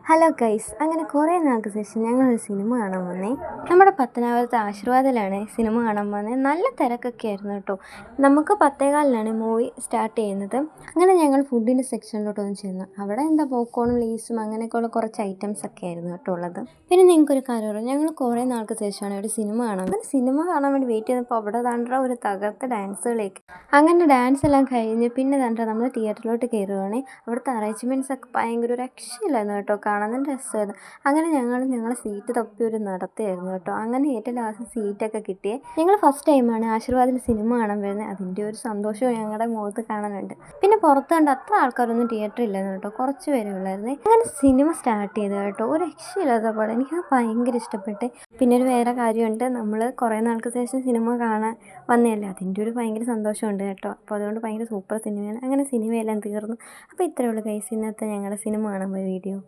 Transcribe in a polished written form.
Hello guys, അങ്ങനെ കുറേ നാൾക്ക് ശേഷം ഞങ്ങളൊരു സിനിമ കാണാൻ വന്നേ. നമ്മുടെ പത്തനാപുരത്തെ ആശീർവാദിലാണ് സിനിമ കാണാൻ വന്നത്. നല്ല തിരക്കൊക്കെ ആയിരുന്നു കേട്ടോ. നമുക്ക് 10:15 മൂവി സ്റ്റാർട്ട് ചെയ്യുന്നത്. അങ്ങനെ ഞങ്ങൾ ഫുഡിൻ്റെ സെക്ഷനിലോട്ടൊന്ന് ചെന്നു. അവിടെ എന്താ പോപ്കോണും ലേസും അങ്ങനെയൊക്കെയുള്ള കുറച്ച് ഐറ്റംസ് ഒക്കെ ആയിരുന്നു കേട്ടോ ഉള്ളത്. പിന്നെ നിങ്ങൾക്കൊരു കാര്യം അറിയാം, ഞങ്ങൾ കുറേ നാൾക്ക് ശേഷമാണ് ഒരു സിനിമ കാണാൻ. അങ്ങനെ സിനിമ കാണാൻ വേണ്ടി വെയിറ്റ് ചെയ്തപ്പോൾ അവിടെ തണ്ട ഒരു തകർത്ത ഡാൻസുകളേക്ക്. അങ്ങനെ ഡാൻസ് എല്ലാം കഴിഞ്ഞ് പിന്നെ തണ്ട നമ്മൾ തിയേറ്ററിലോട്ട് കയറുകയാണെങ്കിൽ അവിടുത്തെ അറേഞ്ച്മെൻറ്റ്സ് ഒക്കെ ഭയങ്കര ഒരു രക്ഷയില്ലായിരുന്നു കേട്ടോ. കാണാൻ രസമായിരുന്നു. അങ്ങനെ ഞങ്ങളെ സീറ്റ് തപ്പി ഒരു നടത്തുകയായിരുന്നു കേട്ടോ. അങ്ങനെ ഏറ്റവും ലാസ്റ്റ് സീറ്റൊക്കെ കിട്ടിയേ. ഞങ്ങൾ ഫസ്റ്റ് ടൈമാണ് ആശീർവാദിൽ സിനിമ കാണാൻ വരുന്നത്. അതിൻ്റെ ഒരു സന്തോഷവും ഞങ്ങളുടെ മുഖത്ത് കാണാനുണ്ട്. പിന്നെ പുറത്ത് കണ്ട് അത്ര ആൾക്കാരൊന്നും തിയേറ്ററിൽ ഇല്ലായിരുന്നു കേട്ടോ, കുറച്ച് പേരേ ഉള്ളായിരുന്നേ. അങ്ങനെ സിനിമ സ്റ്റാർട്ട് ചെയ്തു കേട്ടോ. ഒരു രക്ഷയില്ലാത്ത പടം, എനിക്ക് ഭയങ്കര ഇഷ്ടപ്പെട്ട്. പിന്നെ ഒരു വേറെ കാര്യമുണ്ട്, നമ്മൾ കുറേ നാൾക്ക് ശേഷം സിനിമ കാണാൻ വന്നതല്ലേ, അതിൻ്റെ ഒരു ഭയങ്കര സന്തോഷമുണ്ട് കേട്ടോ. അപ്പോൾ അതുകൊണ്ട് ഭയങ്കര സൂപ്പർ സിനിമയാണ്. അങ്ങനെ സിനിമയെല്ലാം തീർന്നു. അപ്പോൾ ഇത്രയേ ഉള്ളൂ ഗൈസ്, ഇന്നത്തെ ഞങ്ങളുടെ സിനിമ കാണാൻ പോയ വീഡിയോ.